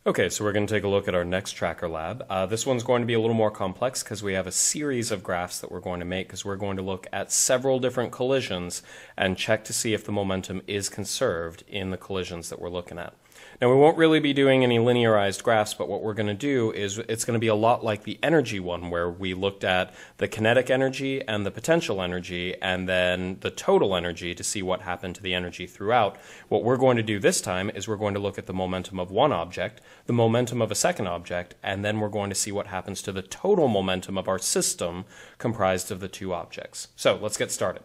Okay, so we're going to take a look at our next tracker lab. This one's going to be a little more complex because we have a series of graphs that we're going to make because we're going to look at several different collisions and check to see if the momentum is conserved in the collisions that we're looking at. Now, we won't really be doing any linearized graphs, but what we're going to do is it's going to be a lot like the energy one where we looked at the kinetic energy and the potential energy and then the total energy to see what happened to the energy throughout. What we're going to do this time is we're going to look at the momentum of one object, the momentum of a second object, and then we're going to see what happens to the total momentum of our system comprised of the two objects. So let's get started.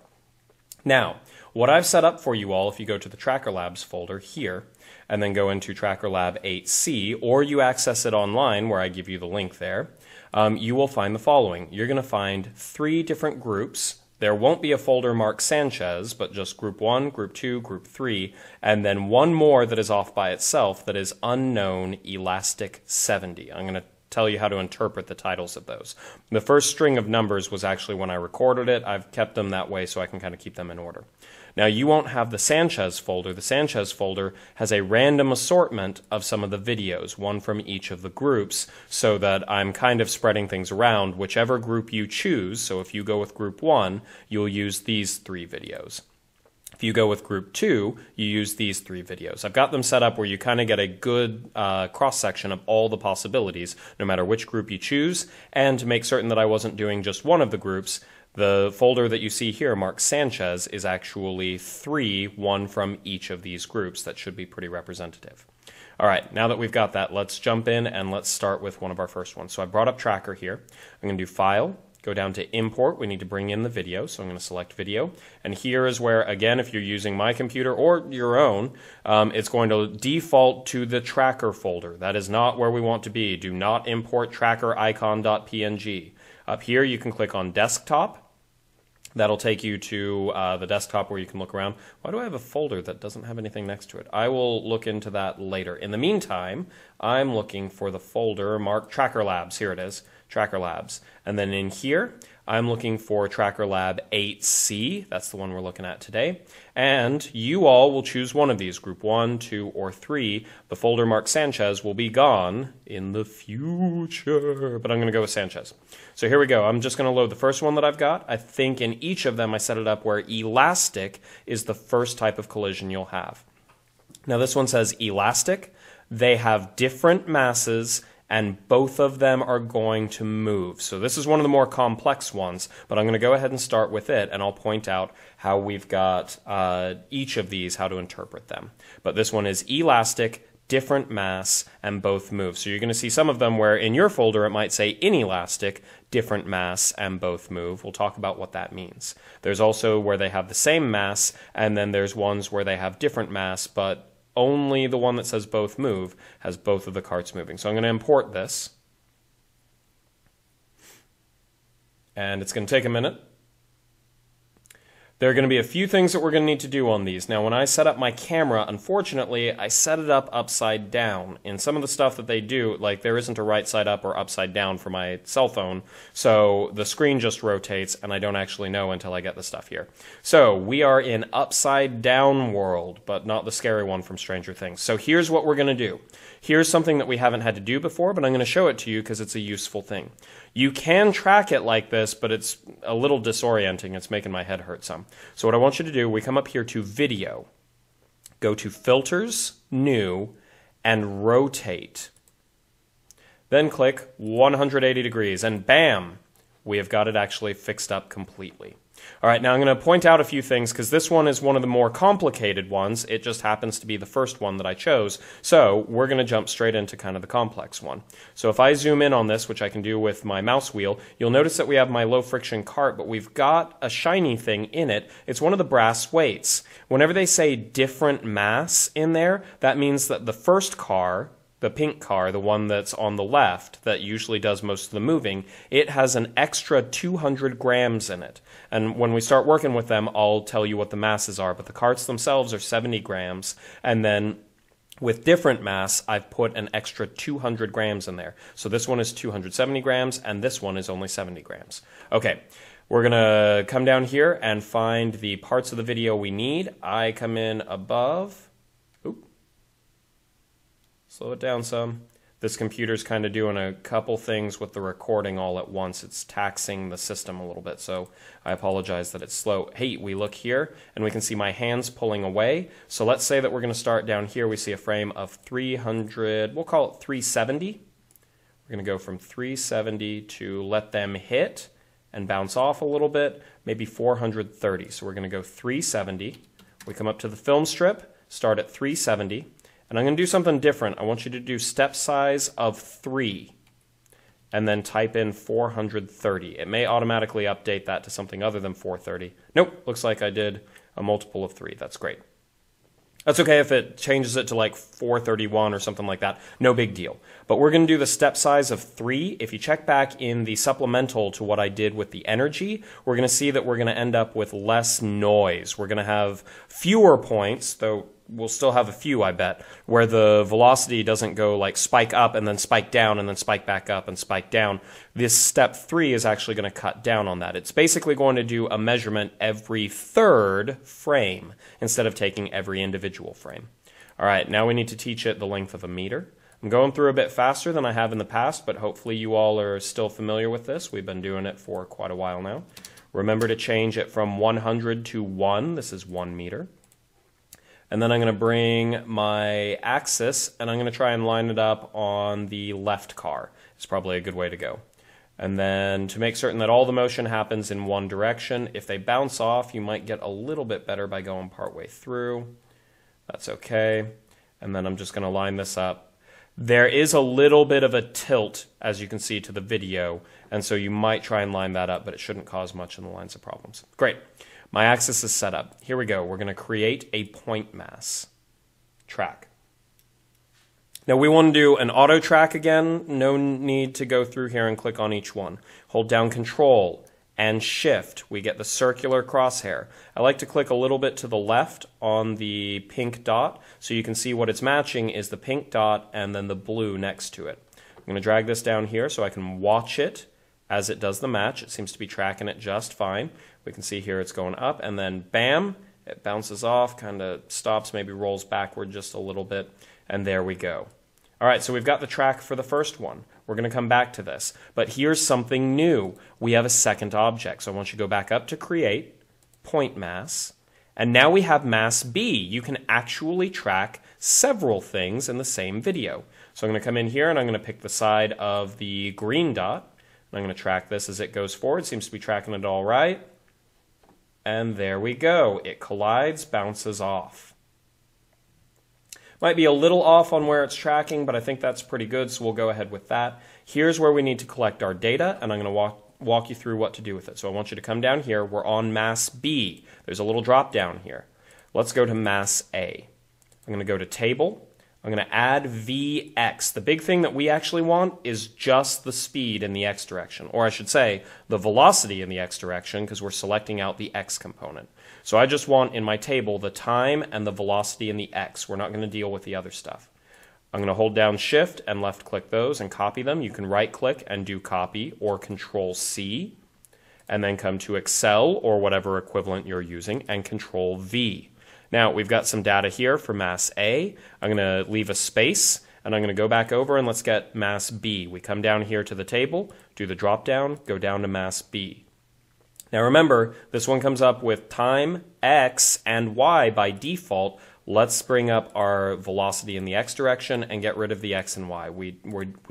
Now, what I've set up for you all, if you go to the Tracker Labs folder here, and then go into Tracker Lab 8C, or you access it online where I give you the link there, you will find the following. You're going to find 3 different groups. There won't be a folder marked Sanchez, but just group 1, group 2, group 3, and then one more that is off by itself that is unknown Elastic 70. I'm going to tell you how to interpret the titles of those. The first string of numbers was actually when I recorded it. I've kept them that way so I can kind of keep them in order. Now, you won't have the Sanchez folder. The Sanchez folder has a random assortment of some of the videos, one from each of the groups, so that I'm kind of spreading things around. Whichever group you choose, so if you go with group 1, you'll use these 3 videos. If you go with group 2, you use these 3 videos. I've got them set up where you kind of get a good cross-section of all the possibilities, no matter which group you choose, and to make certain that I wasn't doing just one of the groups, the folder that you see here marked Sanchez is actually 3, one from each of these groups. That should be pretty representative. All right, now that we've got that, let's jump in and let's start with one of our first ones. So I brought up Tracker here. I'm going to do File, go down to Import. We need to bring in the video, so I'm going to select Video. And here is where, again, if you're using my computer or your own, it's going to default to the Tracker folder. That is not where we want to be. Do not import tracker icon.png. Up here, you can click on Desktop. That'll take you to the desktop where you can look around. Why do I have a folder that doesn't have anything next to it? I will look into that later. In the meantime, I'm looking for the folder marked Tracker Labs. Here it is, Tracker Labs. And then in here, I'm looking for Tracker Lab 8C. That's the one we're looking at today. And you all will choose one of these, group 1, 2, or 3. The folder marked Sanchez will be gone in the future, but I'm going to go with Sanchez. So here we go. I'm just going to load the first one that I've got. I think in each of them I set it up where elastic is the first type of collision you'll have. Now this one says elastic. They have different masses and both of them are going to move. So this is one of the more complex ones, but I'm going to go ahead and start with it, and I'll point out how we've got each of these, how to interpret them. But this one is elastic, different mass, and both move. So you're going to see some of them where in your folder it might say inelastic, different mass, and both move. We'll talk about what that means. There's also where they have the same mass, and then there's ones where they have different mass, but only the one that says both move has both of the carts moving. So I'm going to import this. And it's going to take a minute. There are going to be a few things that we're going to need to do on these. Now, when I set up my camera, unfortunately, I set it up upside down. In some of the stuff that they do, like there isn't a right side up or upside down for my cell phone, so the screen just rotates, and I don't actually know until I get the stuff here. So we are in upside down world, but not the scary one from Stranger Things. So here's what we're going to do. Here's something that we haven't had to do before, but I'm going to show it to you because it's a useful thing. You can track it like this, but it's a little disorienting. It's making my head hurt some. So what I want you to do, we come up here to Video, go to Filters, New, and Rotate. Then click 180 degrees, and bam, we have got it actually fixed up completely. All right, now I'm going to point out a few things because this one is one of the more complicated ones. It just happens to be the first one that I chose. So we're going to jump straight into kind of the complex one. So if I zoom in on this, which I can do with my mouse wheel, you'll notice that we have my low friction cart, but we've got a shiny thing in it. It's one of the brass weights. Whenever they say different mass in there, that means that the first car, the pink car, the one that's on the left that usually does most of the moving, it has an extra 200 grams in it. And when we start working with them, I'll tell you what the masses are. But the carts themselves are 70 grams. And then with different mass, I've put an extra 200 grams in there. So this one is 270 grams, and this one is only 70 grams. Okay, we're going to come down here and find the parts of the video we need. I come in above. Slow it down some. This computer's kind of doing a couple things with the recording all at once. It's taxing the system a little bit, so I apologize that it's slow. Hey, we look here, and we can see my hands pulling away. So let's say that we're going to start down here. We see a frame of 300, we'll call it 370. We're going to go from 370 to let them hit and bounce off a little bit, maybe 430. So we're going to go 370. We come up to the film strip, start at 370. And I'm going to do something different. I want you to do step size of 3 and then type in 430. It may automatically update that to something other than 430. Nope, looks like I did a multiple of 3. That's great. That's okay if it changes it to like 431 or something like that. No big deal. But we're going to do the step size of 3. If you check back in the supplemental to what I did with the energy, we're going to see that we're going to end up with less noise. We're going to have fewer points, though we'll still have a few, I bet, where the velocity doesn't go like spike up and then spike down and then spike back up and spike down. This step 3 is actually going to cut down on that. It's basically going to do a measurement every third frame instead of taking every individual frame. All right, now we need to teach it the length of a meter. I'm going through a bit faster than I have in the past, but hopefully you all are still familiar with this. We've been doing it for quite a while now. Remember to change it from 100 to 1. This is 1 meter. And then I'm going to bring my axis, and I'm going to try and line it up on the left car. It's probably a good way to go. And then to make certain that all the motion happens in one direction, if they bounce off, you might get a little bit better by going partway through. That's okay. And then I'm just going to line this up. There is a little bit of a tilt, as you can see, to the video, and so you might try and line that up, but it shouldn't cause much in the lines of problems. Great. My axis is set up. Here we go. We're going to create a point mass track. Now we want to do an auto track again. No need to go through here and click on each one. Hold down Control and Shift. We get the circular crosshair. I like to click a little bit to the left on the pink dot so you can see what it's matching is the pink dot and then the blue next to it. I'm going to drag this down here so I can watch it as it does the match. It seems to be tracking it just fine. We can see here it's going up, and then bam, it bounces off, kind of stops, maybe rolls backward just a little bit, and there we go. All right, so we've got the track for the first one. We're going to come back to this, but here's something new. We have a second object, so I want you to go back up to Create, Point Mass, and now we have Mass B. You can actually track several things in the same video. So I'm going to come in here, and I'm going to pick the side of the green dot, and I'm going to track this as it goes forward. Seems to be tracking it all right. And there we go. It collides, bounces off. Might be a little off on where it's tracking, but I think that's pretty good, so we'll go ahead with that. Here's where we need to collect our data, and I'm going to walk you through what to do with it. So I want you to come down here. We're on Mass B. There's a little drop down here. Let's go to Mass A. I'm going to go to Table. I'm going to add Vx. The big thing that we actually want is just the speed in the x direction, or I should say the velocity in the x direction, because we're selecting out the x component. So I just want in my table the time and the velocity in the x. We're not going to deal with the other stuff. I'm going to hold down Shift and left click those and copy them. You can right click and do copy or Control C, and then come to Excel or whatever equivalent you're using and Control V. Now, we've got some data here for Mass A. I'm going to leave a space, and I'm going to go back over, and let's get Mass B. We come down here to the table, do the drop down, go down to Mass B. Now remember, this one comes up with time, x, and y by default. Let's bring up our velocity in the x direction and get rid of the x and y. We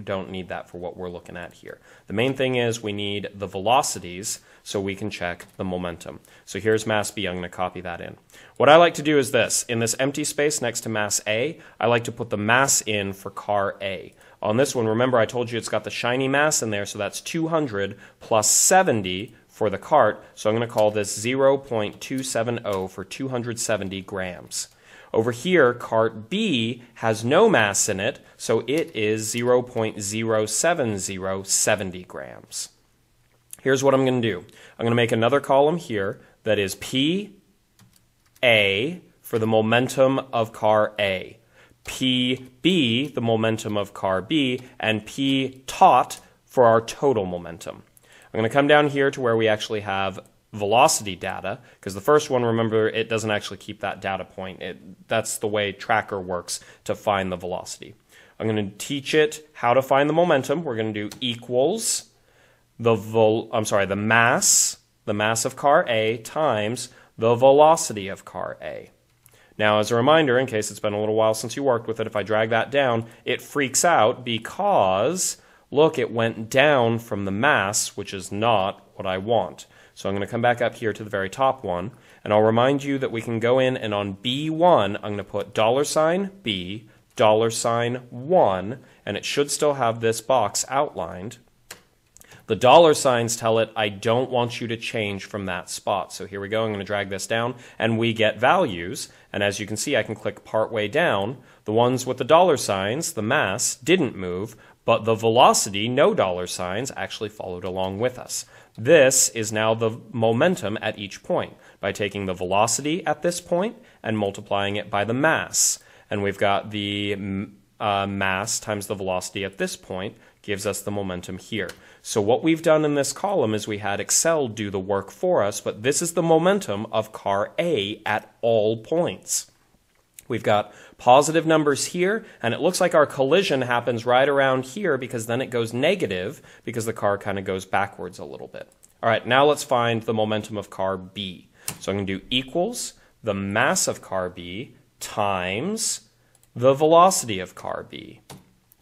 don't need that for what we're looking at here. The main thing is we need the velocities so we can check the momentum. So here's Mass B. I'm going to copy that in. What I like to do is this. In this empty space next to Mass A, I like to put the mass in for car A. On this one, remember I told you it's got the shiny mass in there, so that's 200 plus 70 for the cart. So I'm going to call this 0.270 for 270 grams. Over here, cart B has no mass in it, so it is 0.07070 grams. Here's what I'm going to do. I'm going to make another column here that is P A for the momentum of car A, PB, the momentum of car B, and P tot for our total momentum. I'm going to come down here to where we actually have velocity data, because the first one, remember, it doesn't actually keep that data point. That's the way Tracker works to find the velocity. I'm going to teach it how to find the momentum. We're going to do equals the mass of car A times the velocity of car A. Now, as a reminder, in case it's been a little while since you worked with it, if I drag that down, it freaks out because, look, it went down from the mass, which is not what I want. So I'm going to come back up here to the very top one, and I'll remind you that we can go in and on B1, I'm going to put $B, $1, and it should still have this box outlined. The dollar signs tell it, I don't want you to change from that spot. So here we go. I'm going to drag this down, and we get values. And as you can see, I can click part way down. The ones with the dollar signs, the mass, didn't move, but the velocity, no dollar signs, actually followed along with us. This is now the momentum at each point by taking the velocity at this point and multiplying it by the mass. And we've got the mass times the velocity at this point gives us the momentum here. So what we've done in this column is we had Excel do the work for us, but this is the momentum of car A at all points. We've got positive numbers here, and it looks like our collision happens right around here because then it goes negative because the car kind of goes backwards a little bit. All right, now let's find the momentum of car B. So I'm going to do equals the mass of car B times the velocity of car B.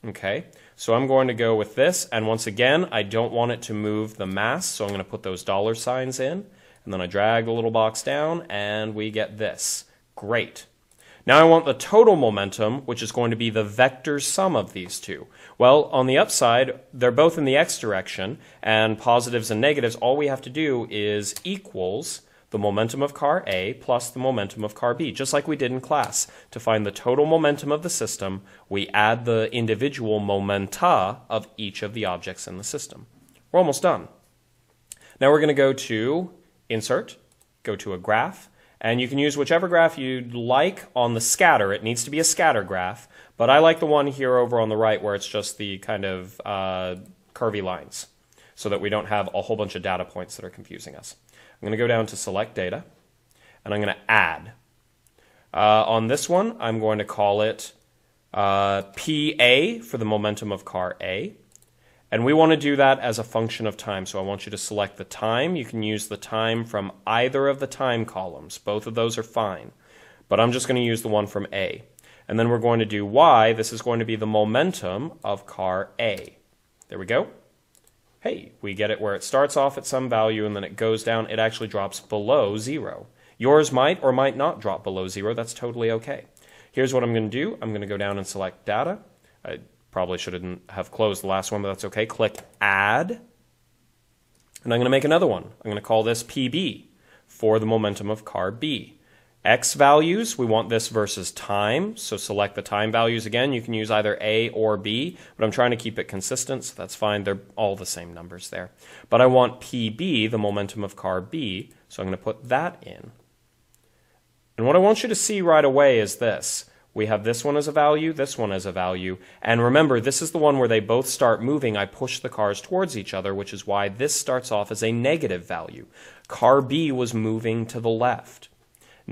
Okay, so I'm going to go with this, and once again, I don't want it to move the mass, so I'm going to put those dollar signs in, and then I drag the little box down, and we get this. Great. Now I want the total momentum, which is going to be the vector sum of these two. Well, on the upside, they're both in the x direction, and positives and negatives, all we have to do is equals the momentum of car A plus the momentum of car B, just like we did in class. To find the total momentum of the system, we add the individual momenta of each of the objects in the system. We're almost done. Now we're going to go to Insert, go to a graph, and you can use whichever graph you'd like on the scatter. It needs to be a scatter graph, but I like the one here over on the right where it's just the kind of curvy lines so that we don't have a whole bunch of data points that are confusing us. I'm going to go down to Select Data, and I'm going to Add. On this one, I'm going to call it PA for the momentum of car A. And we want to do that as a function of time. So I want you to select the time. You can use the time from either of the time columns. Both of those are fine. But I'm just going to use the one from A. And then we're going to do Y. This is going to be the momentum of car A. There we go. Hey, we get it where it starts off at some value and then it goes down. It actually drops below 0. Yours might or might not drop below 0. That's totally okay. Here's what I'm going to do. I'm going to go down and select Data. I probably shouldn't have closed the last one, but that's okay. Click Add. And I'm going to make another one. I'm going to call this PB for the momentum of car B. X values, we want this versus time, so select the time values again. You can use either A or B, but I'm trying to keep it consistent, so that's fine. They're all the same numbers there. But I want PB, the momentum of car B, so I'm going to put that in. And what I want you to see right away is this. We have this one as a value, this one as a value, and remember, this is the one where they both start moving. I push the cars towards each other, which is why this starts off as a negative value. Car B was moving to the left.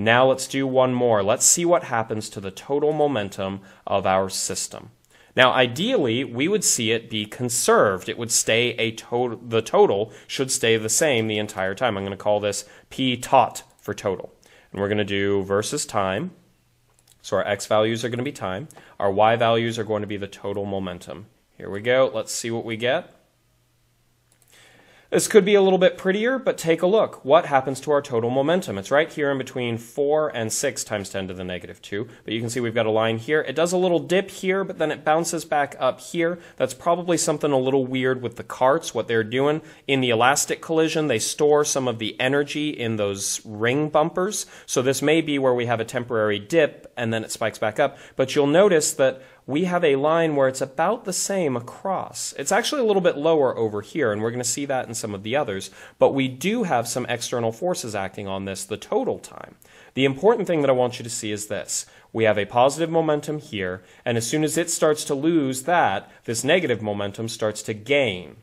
Now let's do one more. Let's see what happens to the total momentum of our system. Now ideally, we would see it be conserved. It would stay the total should stay the same the entire time. I'm going to call this P tot for total. And we're going to do versus time. So our X values are going to be time. Our Y values are going to be the total momentum. Here we go. Let's see what we get. This could be a little bit prettier, but take a look. What happens to our total momentum? It's right here in between 4 and 6 times 10 to the negative 2. But you can see we've got a line here. It does a little dip here, but then it bounces back up here. That's probably something a little weird with the carts, what they're doing. In the elastic collision, they store some of the energy in those ring bumpers. So this may be where we have a temporary dip, and then it spikes back up. But you'll notice that we have a line where it's about the same across. It's actually a little bit lower over here, and we're going to see that in some of the others, but we do have some external forces acting on this the total time. The important thing that I want you to see is this. We have a positive momentum here, and as soon as it starts to lose that, this negative momentum starts to gain.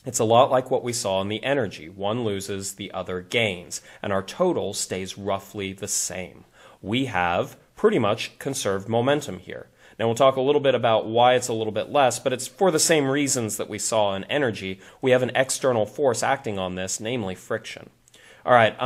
It's a lot like what we saw in the energy. One loses, the other gains, and our total stays roughly the same. We have pretty much conserved momentum here. Now we'll talk a little bit about why it's a little bit less, but it's for the same reasons that we saw in energy. We have an external force acting on this, namely friction. All right,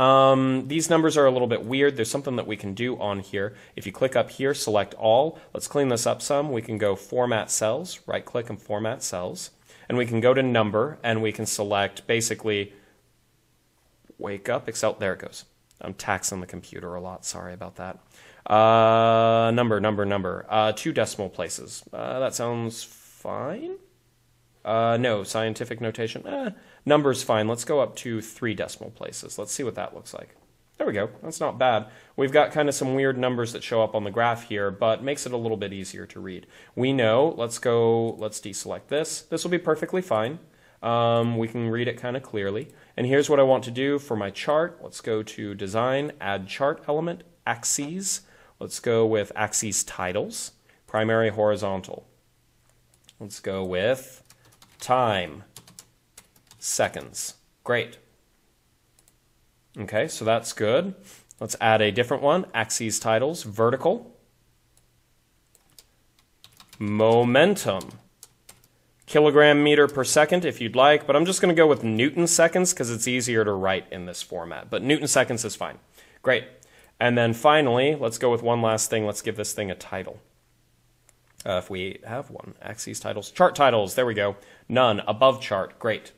these numbers are a little bit weird. There's something that we can do on here. If you click up here, select all. Let's clean this up some. We can go Format Cells, right-click and Format Cells. And we can go to Number, and we can select basically Wake Up, Excel. There it goes. I'm taxing the computer a lot. Sorry about that. Number. 2 decimal places. That sounds fine. No, scientific notation. Number's fine. Let's go up to 3 decimal places. Let's see what that looks like. There we go. That's not bad. We've got kind of some weird numbers that show up on the graph here, but makes it a little bit easier to read. We know, let's deselect this. This will be perfectly fine. We can read it kind of clearly. And here's what I want to do for my chart. Let's go to Design, Add Chart Element, Axes. Let's go with Axes Titles, Primary Horizontal. Let's go with Time, Seconds. Great. Okay, so that's good. Let's add a different one, Axes Titles, Vertical. Momentum. Kilogram meter per second if you'd like, but I'm just going to go with Newton seconds because it's easier to write in this format. But Newton seconds is fine. Great. And then finally, let's go with one last thing. Let's give this thing a title. If we have one, Axes Titles, Chart Titles, there we go. None, above chart, great.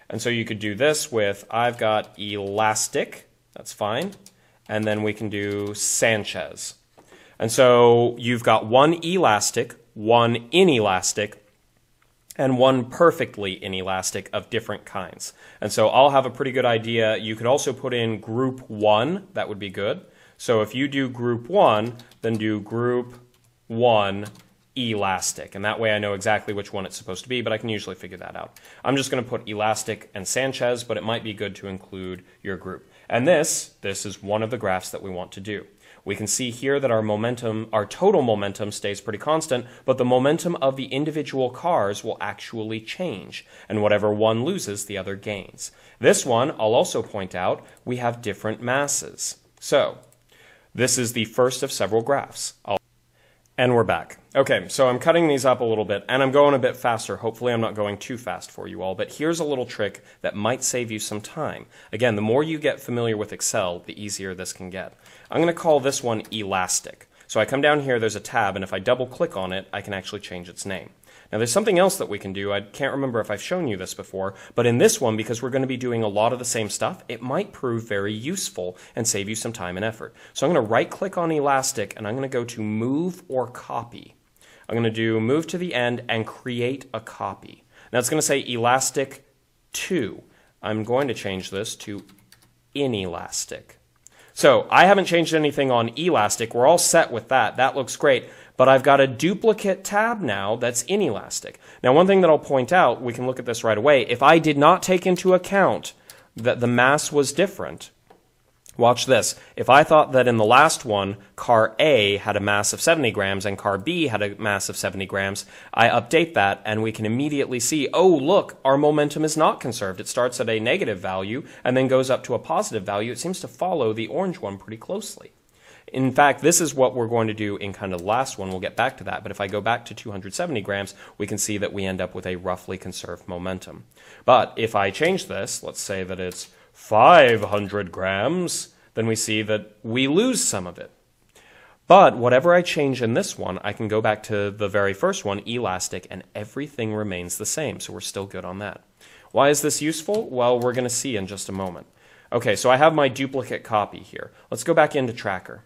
And so you could do this with, I've got Elastic, that's fine. And then we can do Sanchez. And so you've got one elastic, one inelastic, and one perfectly inelastic of different kinds. And so I'll have a pretty good idea. You could also put in group 1, that would be good. So if you do group 1, then do group 1 elastic, and that way I know exactly which one it's supposed to be, but I can usually figure that out. I'm just going to put Elastic and Sanchez, but it might be good to include your group. And this is one of the graphs that we want to do. We can see here that our momentum, our total momentum stays pretty constant, but the momentum of the individual cars will actually change, and whatever one loses, the other gains. This one, I'll also point out, we have different masses. So, this is the first of several graphs. And we're back. Okay, so I'm cutting these up a little bit, and I'm going a bit faster. Hopefully I'm not going too fast for you all, but here's a little trick that might save you some time. Again, the more you get familiar with Excel, the easier this can get. I'm going to call this one Elastic. So I come down here, there's a tab, and if I double click on it, I can actually change its name. Now there's something else that we can do. I can't remember if I've shown you this before, but in this one, because we're going to be doing a lot of the same stuff, it might prove very useful and save you some time and effort. So I'm going to right click on Elastic and I'm going to go to Move or Copy. I'm going to do Move to the end and Create a Copy. Now it's going to say Elastic 2. I'm going to change this to Inelastic. So I haven't changed anything on Elastic. We're all set with that. That looks great. But I've got a duplicate tab now that's Inelastic. Now one thing that I'll point out, we can look at this right away, if I did not take into account that the mass was different, watch this. If I thought that in the last one, car A had a mass of 70 grams and car B had a mass of 70 grams, I update that and we can immediately see, oh look, our momentum is not conserved. It starts at a negative value and then goes up to a positive value. It seems to follow the orange one pretty closely. In fact, this is what we're going to do in kind of the last one. We'll get back to that. But if I go back to 270 grams, we can see that we end up with a roughly conserved momentum. But if I change this, let's say that it's 500 grams, then we see that we lose some of it. But whatever I change in this one, I can go back to the very first one, Elastic, and everything remains the same. So we're still good on that. Why is this useful? Well, we're going to see in just a moment. Okay, so I have my duplicate copy here. Let's go back into Tracker.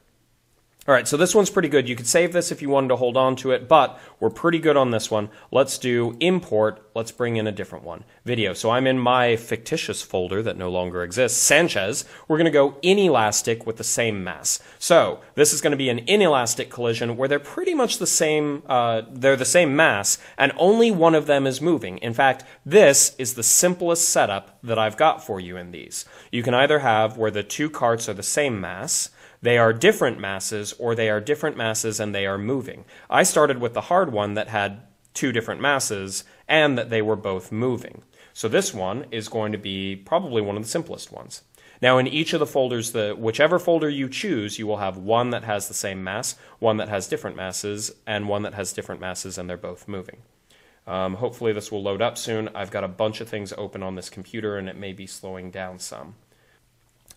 All right, so this one's pretty good. You could save this if you wanted to hold on to it, but we're pretty good on this one. Let's do import. Let's bring in a different one, video. So I'm in my fictitious folder that no longer exists, Sanchez. We're going to go inelastic with the same mass. So this is going to be an inelastic collision where they're pretty much the same, they're the same mass, and only one of them is moving. In fact, this is the simplest setup that I've got for you in these. You can either have where the two carts are the same mass, they are different masses, or they are different masses and they are moving. I started with the hard one that had two different masses and that they were both moving. So this one is going to be probably one of the simplest ones. Now in each of the folders, whichever folder you choose, you will have one that has the same mass, one that has different masses, and one that has different masses, and they're both moving. Hopefully this will load up soon. I've got a bunch of things open on this computer and it may be slowing down some.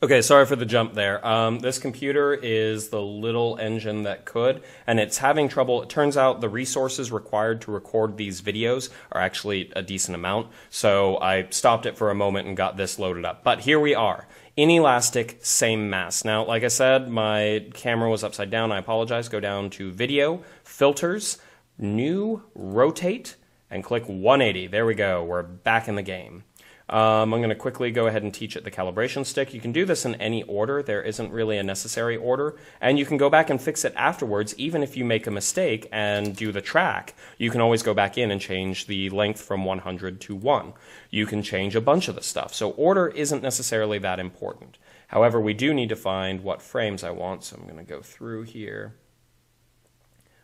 Okay, sorry for the jump there. This computer is the little engine that could, and it's having trouble. It turns out the resources required to record these videos are actually a decent amount, so I stopped it for a moment and got this loaded up. But here we are. Inelastic, same mass. Now, like I said, my camera was upside down. I apologize. Go down to Video, Filters, New, Rotate, and click 180. There we go. We're back in the game. I'm going to quickly go ahead and teach it the calibration stick. You can do this in any order. There isn't really a necessary order. And you can go back and fix it afterwards. Even if you make a mistake and do the track, you can always go back in and change the length from 100 to 1. You can change a bunch of the stuff. So order isn't necessarily that important. However, we do need to find what frames I want. So I'm going to go through here.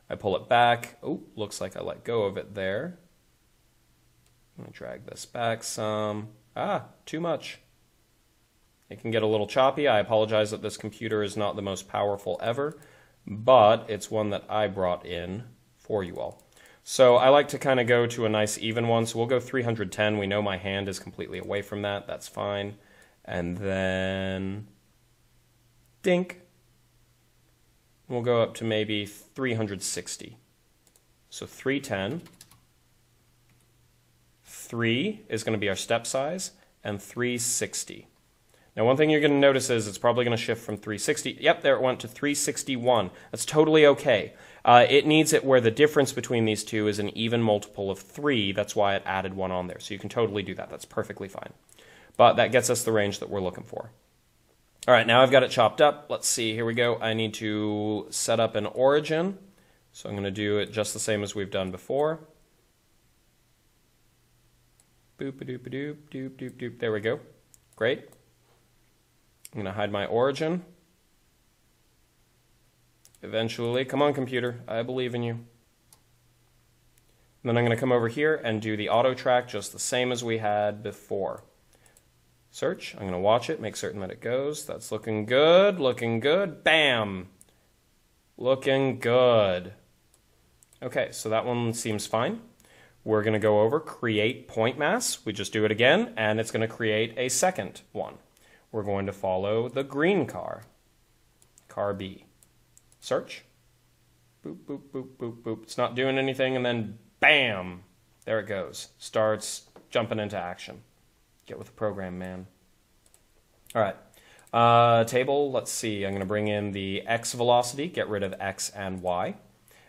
I pull it back. Oh, looks like I let go of it there. I'm going to drag this back some. Too much. It can get a little choppy. I apologize that this computer is not the most powerful ever, but it's one that I brought in for you all. So I like to kind of go to a nice even one, so we'll go 310. We know my hand is completely away from that. That's fine. And then dink. We'll go up to maybe 360. So 310. 3 is going to be our step size, and 360. Now one thing you're going to notice is it's probably going to shift from 360. Yep, there it went to 361. That's totally okay. It needs it where the difference between these two is an even multiple of 3. That's why it added 1 on there. So you can totally do that. That's perfectly fine. But that gets us the range that we're looking for. All right, now I've got it chopped up. Let's see. Here we go. I need to set up an origin. So I'm going to do it just the same as we've done before. Boop-a-doop-a-doop, doop-doop-doop. There we go. Great. I'm going to hide my origin. Eventually. Come on, computer. I believe in you. And then I'm going to come over here and do the auto track just the same as we had before. Search. I'm going to watch it, make certain that it goes. That's looking good. Looking good. Bam! Looking good. Okay, so that one seems fine. We're going to go over create point mass. We just do it again, and it's going to create a second one. We're going to follow the green car, car B. Search. Boop, boop, boop, boop, boop. It's not doing anything, and then bam, there it goes. Starts jumping into action. Get with the program, man. All right. Table, let's see. I'm going to bring in the X velocity, get rid of X and Y.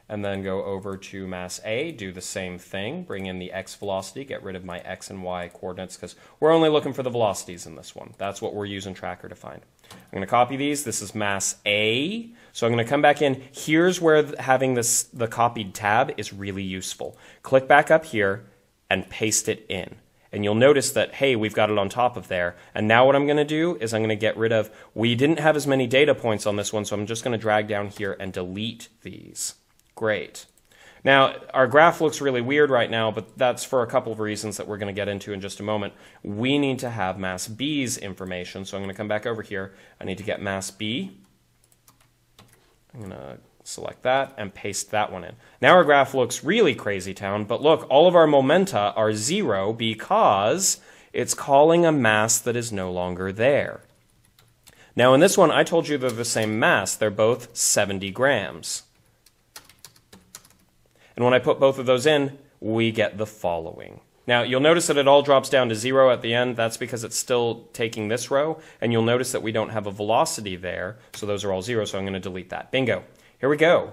And then go over to mass A, do the same thing, bring in the X velocity, get rid of my X and Y coordinates because we're only looking for the velocities in this one. That's what we're using Tracker to find. I'm going to copy these. This is mass A. So I'm going to come back in. Here's where having the copied tab is really useful. Click back up here and paste it in. And you'll notice that, hey, we've got it on top of there. And now what I'm going to do is I'm going to get rid of, we didn't have as many data points on this one, so I'm just going to drag down here and delete these. Great. Now, our graph looks really weird right now, but that's for a couple of reasons that we're going to get into in just a moment. We need to have mass B's information, so I'm going to come back over here. I need to get mass B. I'm going to select that and paste that one in. Now our graph looks really crazy town, but look, all of our momenta are 0 because it's calling a mass that is no longer there. Now in this one, I told you they're the same mass. They're both 70 grams. And when I put both of those in, we get the following. Now, you'll notice that it all drops down to 0 at the end. That's because it's still taking this row. And you'll notice that we don't have a velocity there. So those are all 0, so I'm going to delete that. Bingo. Here we go.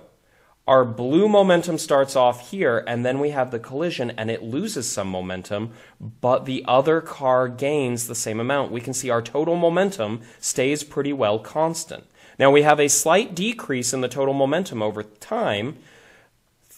Our blue momentum starts off here, and then we have the collision, and it loses some momentum, but the other car gains the same amount. We can see our total momentum stays pretty well constant. Now, we have a slight decrease in the total momentum over time.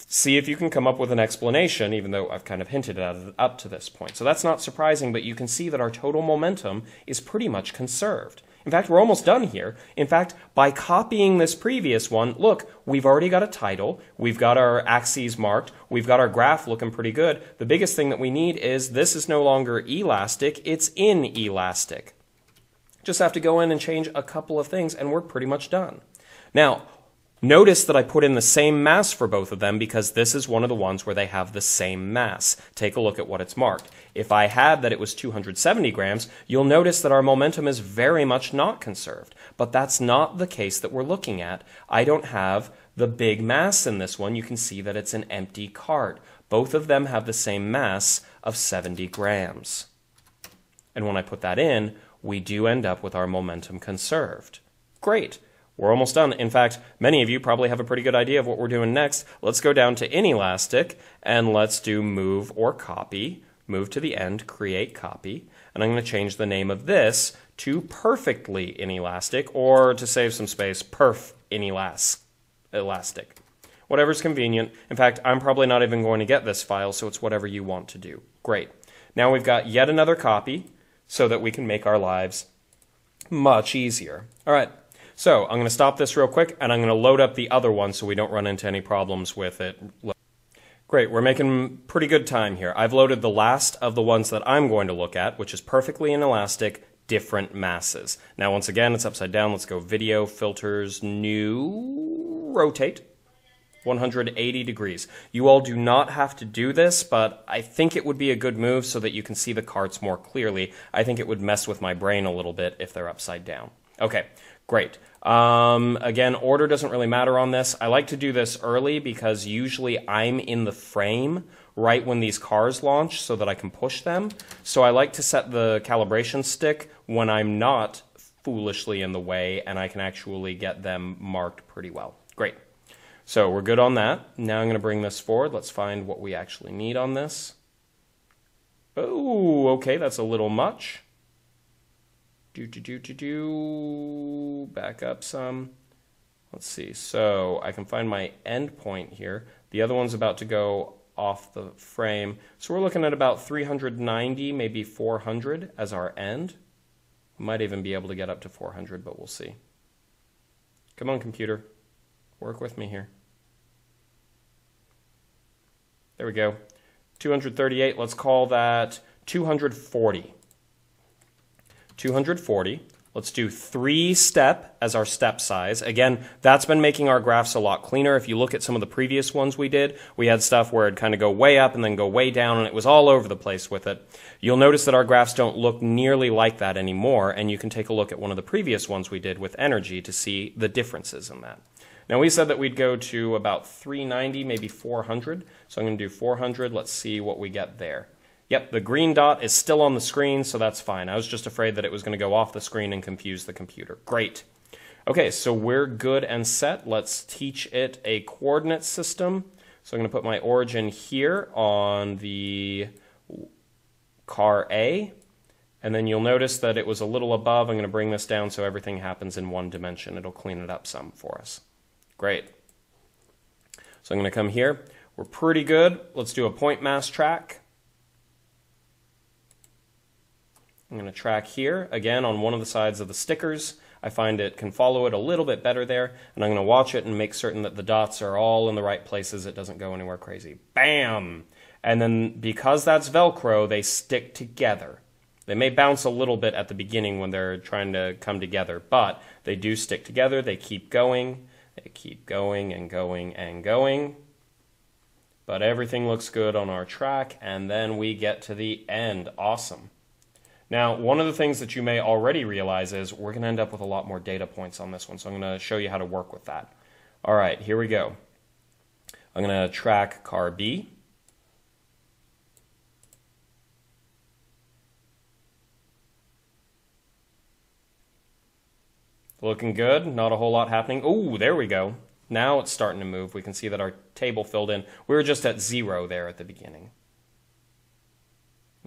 See if you can come up with an explanation, even though I've kind of hinted at it up to this point. So that's not surprising, but you can see that our total momentum is pretty much conserved. In fact, we're almost done here. In fact, by copying this previous one, look, we've already got a title, we've got our axes marked, we've got our graph looking pretty good. The biggest thing that we need is this is no longer elastic, it's inelastic. Just have to go in and change a couple of things, and we're pretty much done. Now, notice that I put in the same mass for both of them because this is one of the ones where they have the same mass. Take a look at what it's marked. If I had that it was 270 grams, you'll notice that our momentum is very much not conserved. But that's not the case that we're looking at. I don't have the big mass in this one. You can see that it's an empty cart. Both of them have the same mass of 70 grams. And when I put that in, we do end up with our momentum conserved. Great. We're almost done. In fact, many of you probably have a pretty good idea of what we're doing next. Let's go down to Inelastic, and let's do move or copy. Move to the end, create copy. And I'm going to change the name of this to perfectly Inelastic, or to save some space, perf Inelastic. Whatever's convenient. In fact, I'm probably not even going to get this file, so it's whatever you want to do. Great. Now we've got yet another copy so that we can make our lives much easier. All right. So I'm going to stop this real quick, and I'm going to load up the other one so we don't run into any problems with it. Great, we're making pretty good time here. I've loaded the last of the ones that I'm going to look at, which is perfectly inelastic, different masses. Now, once again, it's upside down. Let's go Video, Filters, New, Rotate, 180 degrees. You all do not have to do this, but I think it would be a good move so that you can see the carts more clearly. I think it would mess with my brain a little bit if they're upside down. Okay, great. Again, order doesn't really matter on this. I like to do this early because usually I'm in the frame right when these cars launch so that I can push them. So I like to set the calibration stick when I'm not foolishly in the way and I can actually get them marked pretty well. Great. So we're good on that. Now I'm going to bring this forward. Let's find what we actually need on this. Oh, okay, that's a little much. Back up some. Let's see. So I can find my end point here. The other one's about to go off the frame. So we're looking at about 390, maybe 400 as our end. Might even be able to get up to 400, but we'll see. Come on, computer. Work with me here. There we go. 238. Let's call that 240. 240. Let's do 3-step as our step size. Again, that's been making our graphs a lot cleaner. If you look at some of the previous ones we did, we had stuff where it'd kind of go way up and then go way down, and it was all over the place with it. You'll notice that our graphs don't look nearly like that anymore, and you can take a look at one of the previous ones we did with energy to see the differences in that. Now, we said that we'd go to about 390, maybe 400. So I'm going to do 400. Let's see what we get there. Yep, the green dot is still on the screen, so that's fine. I was just afraid that it was going to go off the screen and confuse the computer. Great. Okay, so we're good and set. Let's teach it a coordinate system. So I'm going to put my origin here on the car A. And then you'll notice that it was a little above. I'm going to bring this down so everything happens in one dimension. It'll clean it up some for us. Great. So I'm going to come here. We're pretty good. Let's do a point mass track. I'm going to track here, again, on one of the sides of the stickers. I find it can follow it a little bit better there, and I'm going to watch it and make certain that the dots are all in the right places. It doesn't go anywhere crazy. Bam! And then because that's Velcro, they stick together. They may bounce a little bit at the beginning when they're trying to come together, but they do stick together. They keep going. They keep going and going and going. But everything looks good on our track, and then we get to the end. Awesome. Now, one of the things that you may already realize is we're going to end up with a lot more data points on this one, so I'm going to show you how to work with that. All right, here we go. I'm going to track car B. Looking good, not a whole lot happening. Oh, there we go. Now it's starting to move. We can see that our table filled in. We were just at 0 there at the beginning.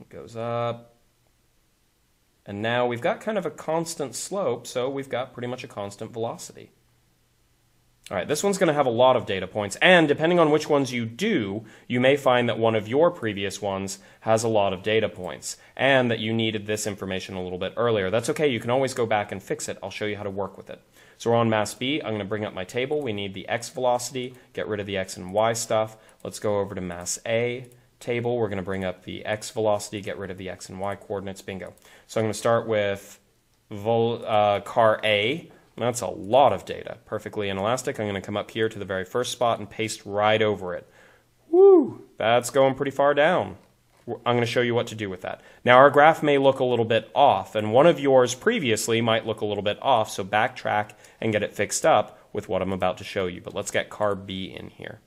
It goes up. And now we've got kind of a constant slope, so we've got pretty much a constant velocity. All right, this one's going to have a lot of data points, and depending on which ones you do, you may find that one of your previous ones has a lot of data points, and that you needed this information a little bit earlier. That's okay, you can always go back and fix it. I'll show you how to work with it. So we're on mass B. I'm going to bring up my table. We need the x velocity, get rid of the x and y stuff. Let's go over to mass A. Table, we're going to bring up the x velocity, get rid of the x and y coordinates, bingo. So I'm going to start with car A. That's a lot of data. Perfectly inelastic. I'm going to come up here to the very first spot and paste right over it. Woo! That's going pretty far down. I'm going to show you what to do with that. Now our graph may look a little bit off, and one of yours previously might look a little bit off, so backtrack and get it fixed up with what I'm about to show you. But let's get car B in here.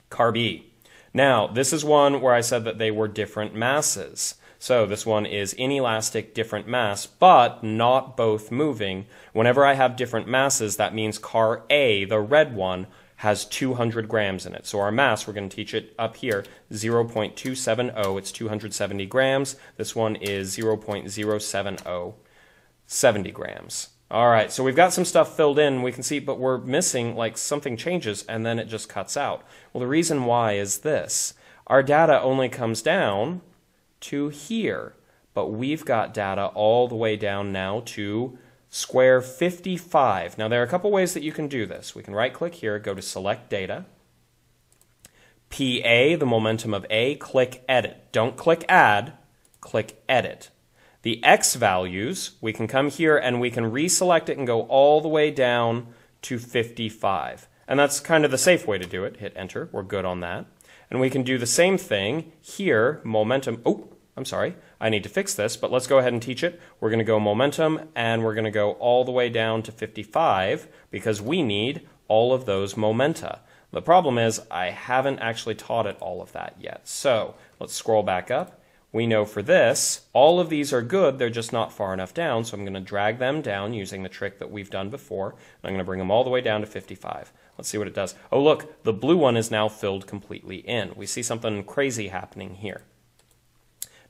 Car B. Now, this is one where I said that they were different masses. So this one is inelastic, different mass, but not both moving. Whenever I have different masses, that means car A, the red one, has 200 grams in it. So our mass, we're going to teach it up here, 0.270. It's 270 grams. This one is 0.070, 70 grams. All right, so we've got some stuff filled in, we can see, but we're missing, like, something changes, and then it just cuts out. Well, the reason why is this. Our data only comes down to here, but we've got data all the way down now to square 55. Now, there are a couple ways that you can do this. We can right-click here, go to Select Data, PA, the momentum of A, click Edit. Don't click Add, click Edit. The X values, we can come here and we can reselect it and go all the way down to 55. And that's kind of the safe way to do it. Hit Enter. We're good on that. And we can do the same thing here, momentum. Oh, I'm sorry. I need to fix this, but let's go ahead and teach it. We're going to go momentum, and we're going to go all the way down to 55 because we need all of those momenta. The problem is I haven't actually taught it all of that yet. So let's scroll back up. We know for this, all of these are good, they're just not far enough down, so I'm going to drag them down using the trick that we've done before. I'm going to bring them all the way down to 55. Let's see what it does. Oh, look, the blue one is now filled completely in. We see something crazy happening here.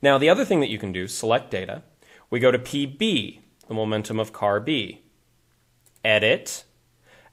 Now, the other thing that you can do, select data. We go to PB, the momentum of car B. Edit.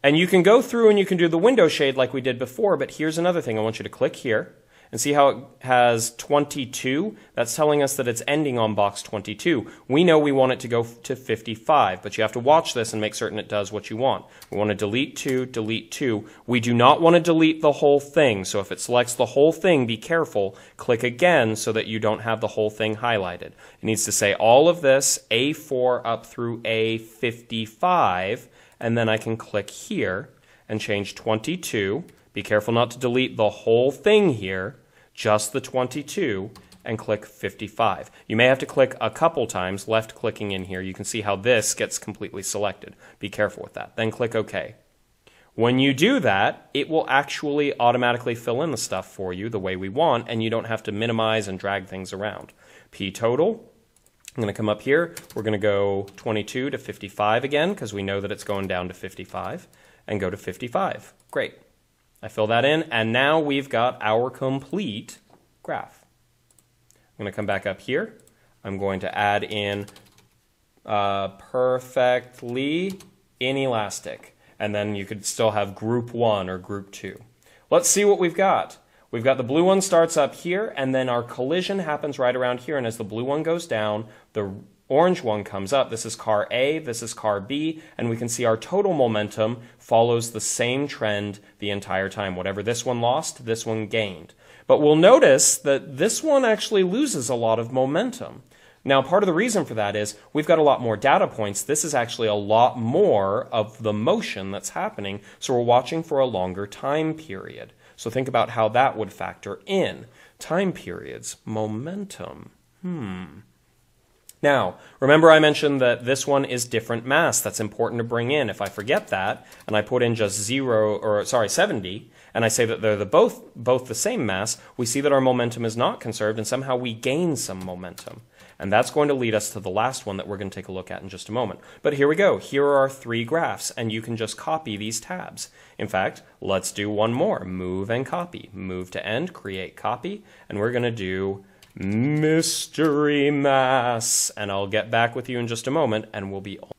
And you can go through and you can do the window shade like we did before, but here's another thing. I want you to click here. And see how it has 22? That's telling us that it's ending on box 22. We know we want it to go to 55, but you have to watch this and make certain it does what you want. We want to delete 2, delete 2. We do not want to delete the whole thing, so if it selects the whole thing, be careful. Click again so that you don't have the whole thing highlighted. It needs to say all of this, A4 up through A55, and then I can click here and change 22. Be careful not to delete the whole thing here, just the 22, and click 55. You may have to click a couple times, left clicking in here. You can see how this gets completely selected. Be careful with that. Then click OK. When you do that, it will actually automatically fill in the stuff for you the way we want, and you don't have to minimize and drag things around. P total. I'm going to come up here. We're going to go 22 to 55 again, because we know that it's going down to 55, and go to 55. Great. I fill that in, and now we've got our complete graph. I'm going to come back up here. I'm going to add in perfectly inelastic, and then you could still have group 1 or group 2. Let's see what we've got. We've got the blue one starts up here, and then our collision happens right around here, and as the blue one goes down, the orange one comes up. This is car A, this is car B, and we can see our total momentum follows the same trend the entire time. Whatever this one lost, this one gained. But we'll notice that this one actually loses a lot of momentum. Now, part of the reason for that is we've got a lot more data points. This is actually a lot more of the motion that's happening, so we're watching for a longer time period. So think about how that would factor in. Time periods, momentum. Now, remember I mentioned that this one is different mass. That's important to bring in. If I forget that, and I put in just 70, and I say that they're both the same mass, we see that our momentum is not conserved, and somehow we gain some momentum. And that's going to lead us to the last one that we're going to take a look at in just a moment. But here we go. Here are our 3 graphs, and you can just copy these tabs. In fact, let's do one more. Move and copy. Move to end, create copy, and we're going to do mystery mass, and I'll get back with you in just a moment, and we'll be on.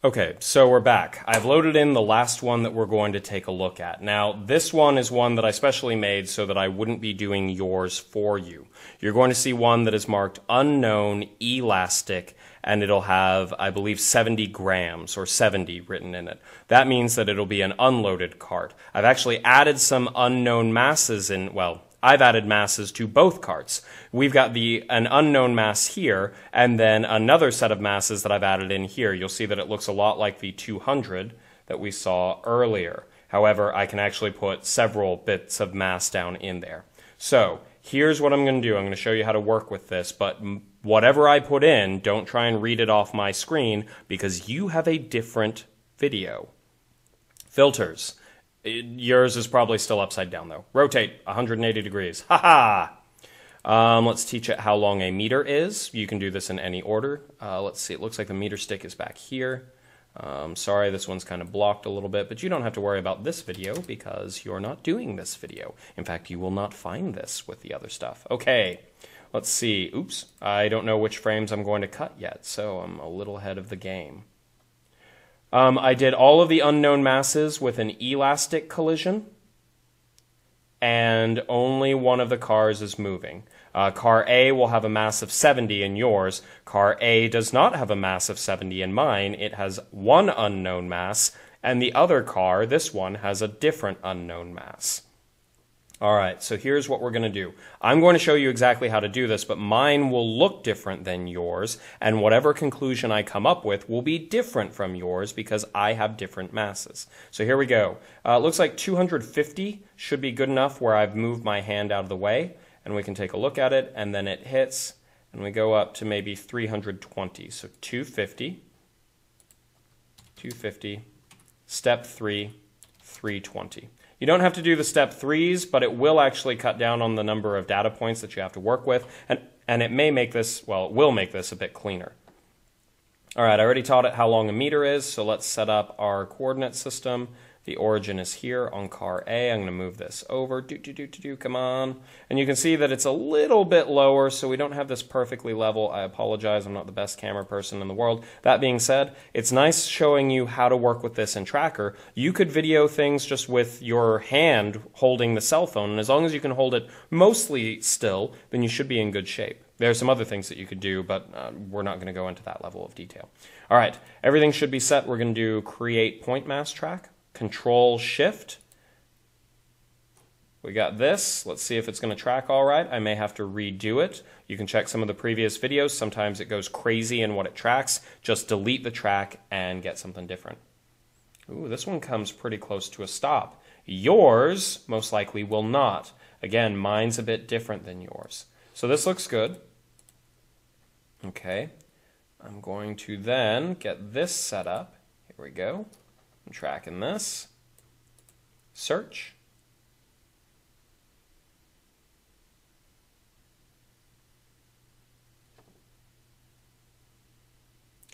Okay, so we're back. I've loaded in the last one that we're going to take a look at. Now, this one is one that I specially made so that I wouldn't be doing yours for you. You're going to see one that is marked unknown, elastic, and it'll have, I believe, 70 grams or 70 written in it. That means that it'll be an unloaded cart. I've actually added some unknown masses in, well, I've added masses to both carts. We've got an unknown mass here, and then another set of masses that I've added in here. You'll see that it looks a lot like the 200 that we saw earlier. However, I can actually put several bits of mass down in there. So here's what I'm going to do. I'm going to show you how to work with this, but whatever I put in, don't try and read it off my screen because you have a different video. Filters. Yours is probably still upside down though. Rotate 180 degrees. Ha ha! Let's teach it how long a meter is. You can do this in any order. Let's see. It looks like the meter stick is back here. Sorry, this one's kind of blocked a little bit, but you don't have to worry about this video because you're not doing this video. In fact, you will not find this with the other stuff. Okay, let's see. Oops, I don't know which frames I'm going to cut yet, so I'm a little ahead of the game. I did all of the unknown masses with an elastic collision, and only one of the cars is moving. Car A will have a mass of 70 in yours. Car A does not have a mass of 70 in mine. It has one unknown mass, and the other car, this one, has a different unknown mass. All right, so here's what we're going to do. I'm going to show you exactly how to do this, but mine will look different than yours, and whatever conclusion I come up with will be different from yours because I have different masses. So here we go. It looks like 250 should be good enough where I've moved my hand out of the way, and we can take a look at it, and then it hits, and we go up to maybe 320. So 250, step 3, 320. You don't have to do the step 3s, but it will actually cut down on the number of data points that you have to work with, and it may make this, well, it will make this a bit cleaner. All right, I already taught it how long a meter is, so let's set up our coordinate system. The origin is here on car A. I'm going to move this over. Come on. And you can see that it's a little bit lower, so we don't have this perfectly level. I apologize. I'm not the best camera person in the world. That being said, it's nice showing you how to work with this in Tracker. You could video things just with your hand holding the cell phone, and as long as you can hold it mostly still, then you should be in good shape. There are some other things that you could do, but we're not going to go into that level of detail. All right, everything should be set. We're going to do create point mass track. Control Shift. We got this. Let's see if it's going to track all right. I may have to redo it. You can check some of the previous videos. Sometimes it goes crazy in what it tracks. Just delete the track and get something different. Ooh, this one comes pretty close to a stop. Yours most likely will not. Again, mine's a bit different than yours. So this looks good. Okay. I'm going to then get this set up. Here we go. I'm tracking this. Search.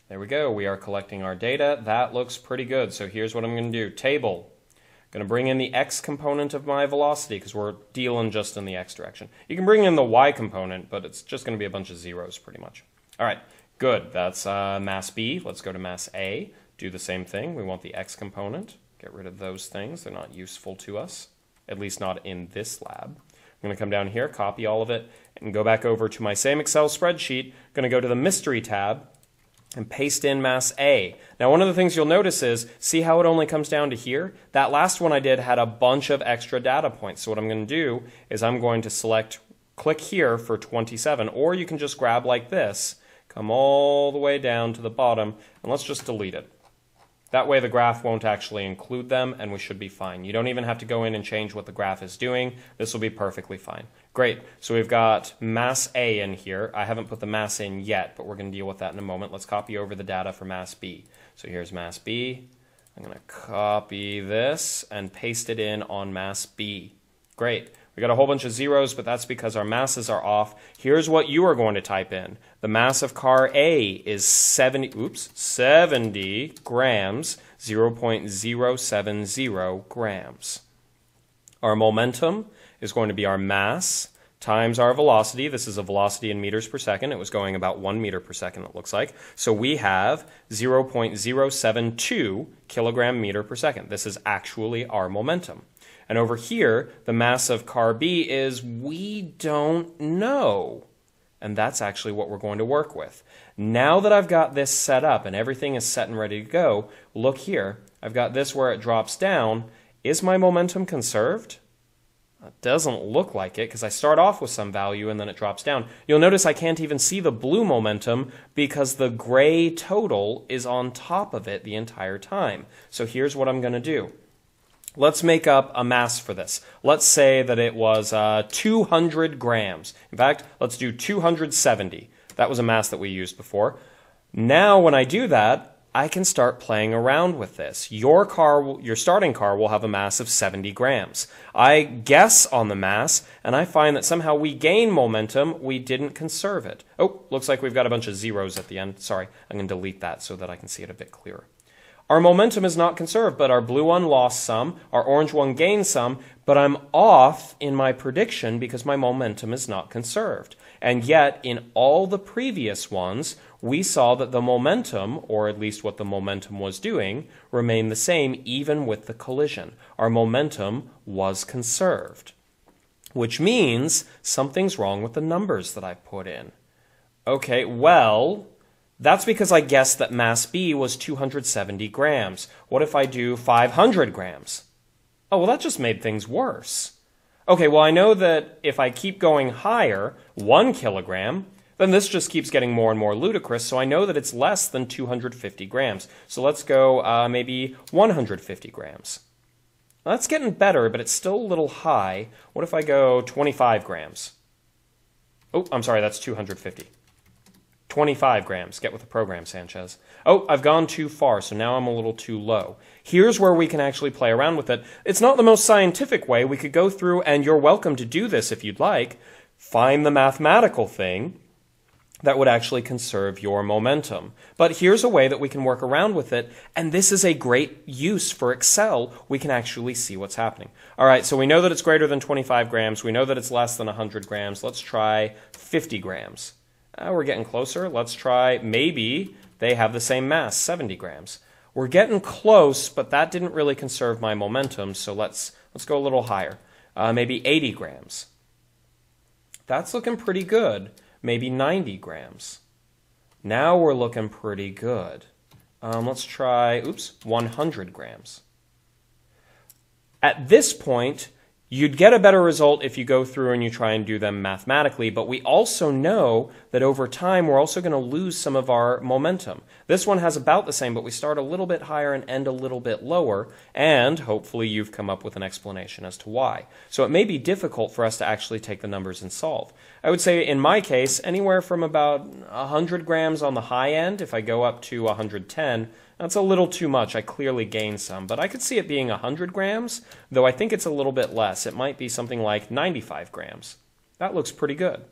There we go. We are collecting our data. That looks pretty good. So here's what I'm going to do. Table. I'm going to bring in the x component of my velocity because we're dealing just in the x direction. You can bring in the y component, but it's just going to be a bunch of zeros pretty much. All right, good. That's mass B. Let's go to mass A. Do the same thing. We want the x component. Get rid of those things. They're not useful to us, at least not in this lab. I'm going to come down here, copy all of it, and go back over to my same Excel spreadsheet. I'm going to go to the Mystery tab and paste in mass A. Now, one of the things you'll notice is, see how it only comes down to here? That last one I did had a bunch of extra data points. So what I'm going to do is I'm going to select, click here for 27, or you can just grab like this, come all the way down to the bottom, and let's just delete it. That way the graph won't actually include them, and we should be fine. You don't even have to go in and change what the graph is doing. This will be perfectly fine. Great. So we've got mass A in here. I haven't put the mass in yet, but we're going to deal with that in a moment. Let's copy over the data for mass B. So here's mass B. I'm going to copy this and paste it in on mass B. Great. We got a whole bunch of zeros, but that's because our masses are off. Here's what you are going to type in. The mass of car A is 70 grams, 0.070 grams. Our momentum is going to be our mass times our velocity. This is a velocity in meters per second. It was going about 1 meter per second, it looks like. So we have 0.072 kilogram meter per second. This is actually our momentum. And over here, the mass of car B is we don't know. And that's actually what we're going to work with. Now that I've got this set up and everything is set and ready to go, look here. I've got this where it drops down. Is my momentum conserved? It doesn't look like it because I start off with some value and then it drops down. You'll notice I can't even see the blue momentum because the gray total is on top of it the entire time. So here's what I'm going to do. Let's make up a mass for this. Let's say that it was 200 grams. In fact, let's do 270. That was a mass that we used before. Now when I do that, I can start playing around with this. Your starting car will have a mass of 70 grams. I guess on the mass, and I find that somehow we gain momentum, we didn't conserve it. Oh, looks like we've got a bunch of zeros at the end. Sorry, I'm going to delete that so that I can see it a bit clearer. Our momentum is not conserved, but our blue one lost some, our orange one gained some, but I'm off in my prediction because my momentum is not conserved. And yet, in all the previous ones, we saw that the momentum, or at least what the momentum was doing, remained the same even with the collision. Our momentum was conserved, which means something's wrong with the numbers that I put in. Okay, well, that's because I guessed that mass B was 270 grams. What if I do 500 grams? Oh, well, that just made things worse. Okay, well, I know that if I keep going higher, 1 kilogram, then this just keeps getting more and more ludicrous, so I know that it's less than 250 grams. So let's go maybe 150 grams. Now, that's getting better, but it's still a little high. What if I go 25 grams? Oh, I'm sorry, that's 250. 25 grams. Get with the program, Sanchez. Oh, I've gone too far, so now I'm a little too low. Here's where we can actually play around with it. It's not the most scientific way. We could go through, and you're welcome to do this if you'd like, find the mathematical thing that would actually conserve your momentum. But here's a way that we can work around with it, and this is a great use for Excel. We can actually see what's happening. All right, so we know that it's greater than 25 grams. We know that it's less than 100 grams. Let's try 50 grams. We're getting closer. Let's try, maybe they have the same mass, 70 grams. We're getting close, but that didn't really conserve my momentum, so let's go a little higher. Maybe 80 grams. That's looking pretty good. Maybe 90 grams. Now we're looking pretty good. Let's try, 100 grams. At this point, you'd get a better result if you go through and you try and do them mathematically, but we also know that over time we're also going to lose some of our momentum. This one has about the same, but we start a little bit higher and end a little bit lower, and hopefully you've come up with an explanation as to why. So it may be difficult for us to actually take the numbers and solve. I would say in my case, anywhere from about 100 grams on the high end, if I go up to 110, that's a little too much. I clearly gained some, but I could see it being 100 grams, though I think it's a little bit less. It might be something like 95 grams. That looks pretty good.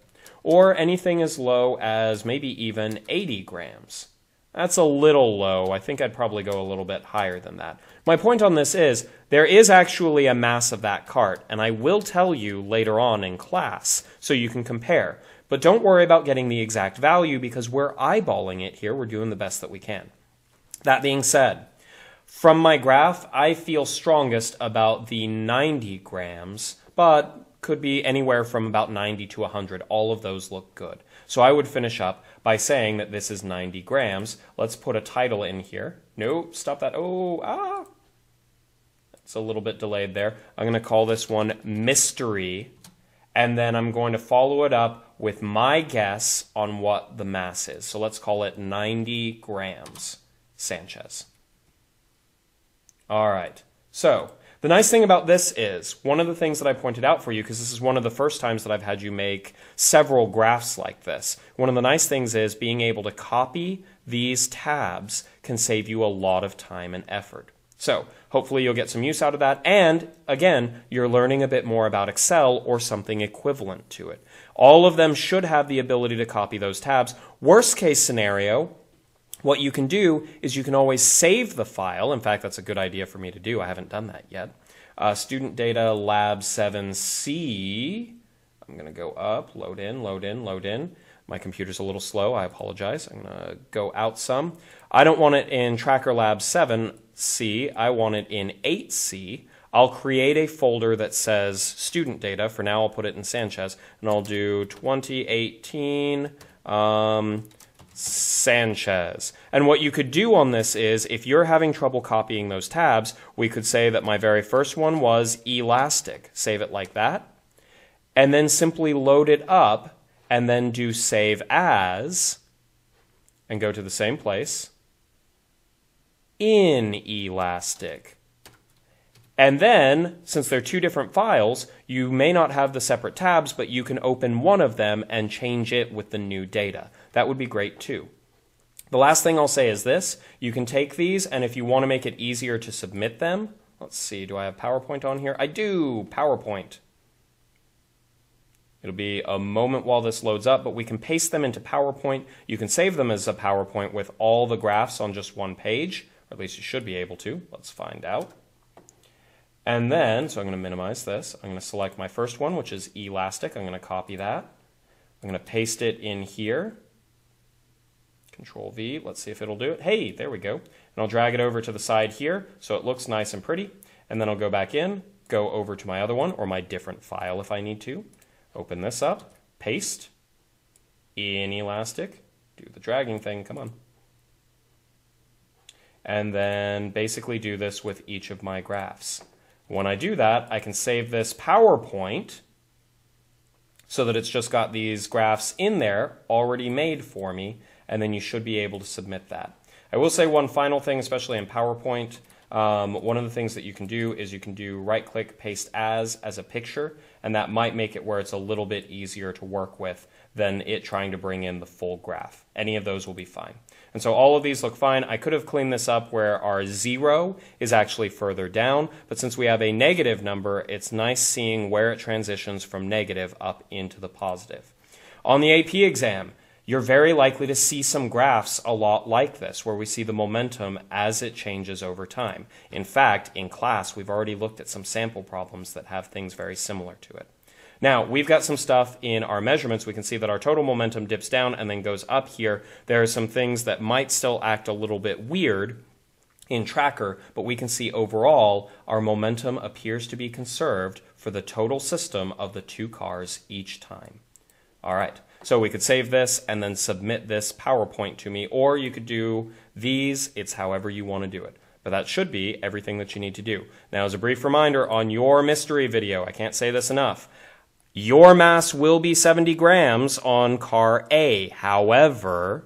Or anything as low as maybe even 80 grams. That's a little low. I think I'd probably go a little bit higher than that. My point on this is there is actually a mass of that cart, and I will tell you later on in class so you can compare. But don't worry about getting the exact value because we're eyeballing it here. We're doing the best that we can. That being said, from my graph, I feel strongest about the 90 grams, but could be anywhere from about 90 to 100. All of those look good. So I would finish up by saying that this is 90 grams. Let's put a title in here. No, stop that. It's a little bit delayed there. I'm going to call this one Mystery, and then I'm going to follow it up with my guess on what the mass is. So let's call it 90 grams. Sanchez. All right, so the nice thing about this is, one of the things that I pointed out for you, because this is one of the first times that I've had you make several graphs like this, one of the nice things is being able to copy these tabs can save you a lot of time and effort. So hopefully you'll get some use out of that, and again, you're learning a bit more about Excel or something equivalent to it. All of them should have the ability to copy those tabs. Worst case scenario, what you can do is you can always save the file. In fact, that's a good idea for me to do. I haven't done that yet. Student data lab 7C. I'm going to go up, load in, load in, load in. My computer's a little slow. I apologize. I'm going to go out some. I don't want it in tracker lab 7C. I want it in 8C. I'll create a folder that says student data. For now, I'll put it in Sanchez, and I'll do 2018 Sanchez. And what you could do on this is, if you're having trouble copying those tabs, we could say that my very first one was Elastic. Save it like that. And then simply load it up and then do Save As and go to the same place. Inelastic. And then, since they're two different files, you may not have the separate tabs, but you can open one of them and change it with the new data. That would be great too. The last thing I'll say is this. You can take these, and if you want to make it easier to submit them, let's see, do I have PowerPoint on here? I do, PowerPoint. It'll be a moment while this loads up, but we can paste them into PowerPoint. You can save them as a PowerPoint with all the graphs on just one page, or at least you should be able to. Let's find out. And then, so I'm going to minimize this. I'm going to select my first one, which is Elastic. I'm going to copy that. I'm going to paste it in here. Control V. Let's see if it'll do it. Hey, there we go. And I'll drag it over to the side here so it looks nice and pretty. And then I'll go back in, go over to my other one, or my different file if I need to. Open this up, paste, Inelastic, do the dragging thing, come on. And then basically do this with each of my graphs. When I do that, I can save this PowerPoint so that it's just got these graphs in there already made for me, and then you should be able to submit that. I will say one final thing, especially in PowerPoint. One of the things that you can do is you can do right-click, paste as a picture, and that might make it where it's a little bit easier to work with than it trying to bring in the full graph. Any of those will be fine. And so all of these look fine. I could have cleaned this up where our 0 is actually further down, but since we have a negative number, it's nice seeing where it transitions from negative up into the positive. On the AP exam, you're very likely to see some graphs a lot like this, where we see the momentum as it changes over time. In fact, in class, we've already looked at some sample problems that have things very similar to it. Now, we've got some stuff in our measurements. We can see that our total momentum dips down and then goes up here. There are some things that might still act a little bit weird in Tracker, but we can see overall our momentum appears to be conserved for the total system of the two cars each time. All right. So we could save this and then submit this PowerPoint to me, or you could do these. It's however you want to do it. But that should be everything that you need to do. Now, as a brief reminder, on your mystery video, I can't say this enough, your mass will be 70 grams on car A. However,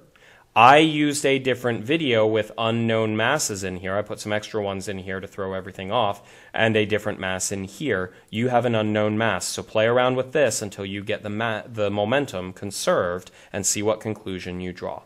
I used a different video with unknown masses in here. I put some extra ones in here to throw everything off, and a different mass in here. You have an unknown mass, so play around with this until you get the momentum conserved and see what conclusion you draw.